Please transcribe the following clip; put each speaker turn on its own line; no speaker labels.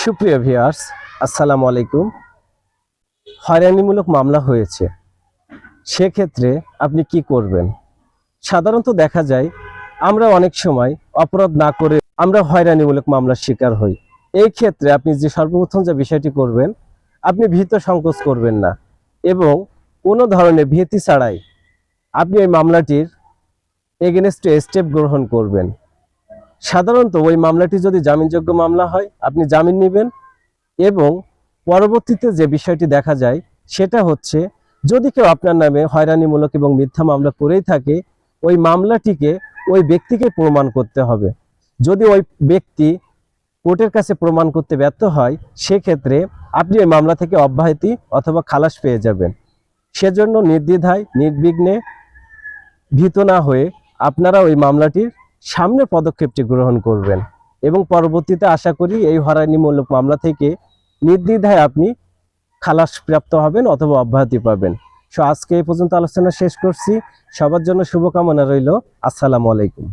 সুপ্রিয় ভিউয়ার্স, আসসালামু আলাইকুম। হয়রানিমূলক মামলা হয়েছে, সেক্ষেত্রে আপনি কি করবেন? সাধারণত দেখা যায় আমরা অনেক সময় অপরাধ না করে আমরা হয়রানিমূলক মামলার শিকার হই। এই ক্ষেত্রে আপনি যে সর্বপ্রথম যে বিষয়টি করবেন, আপনি ভীত সংকোচ করবেন না এবং কোনো ধরনের ভীতি ছাড়াই আপনি এই মামলাটির এগেনস্টে স্টেপ গ্রহণ করবেন। সাধারণত ওই মামলাটি যদি জামিনযোগ্য মামলা হয়, আপনি জামিন নেবেন এবং পরবর্তীতে যে বিষয়টি দেখা যায় সেটা হচ্ছে, যদি কেউ আপনার নামে হয়রানিমূলক এবং মিথ্যা মামলা করেই থাকে, ওই মামলাটিকে ওই ব্যক্তিকে প্রমাণ করতে হবে। যদি ওই ব্যক্তি কোর্টের কাছে প্রমাণ করতে ব্যর্থ হয়, সেক্ষেত্রে আপনি ওই মামলা থেকে অব্যাহতি অথবা খালাস পেয়ে যাবেন। সেজন্য নির্দ্বিধায় নির্বিঘ্নে ভীত না হয়ে আপনারা ওই মামলাটির সামনের পদক্ষেপটি গ্রহণ করবেন এবং পরবর্তীতে আশা করি এই হয়রানিমূলক মামলা থেকে নির্দ্বিধায় আপনি খালাস প্রাপ্ত হবেন অথবা অব্যাহতি পাবেন। আজকে এই পর্যন্ত আলোচনা শেষ করছি। সবার জন্য শুভকামনা রইল। আসসালামু আলাইকুম।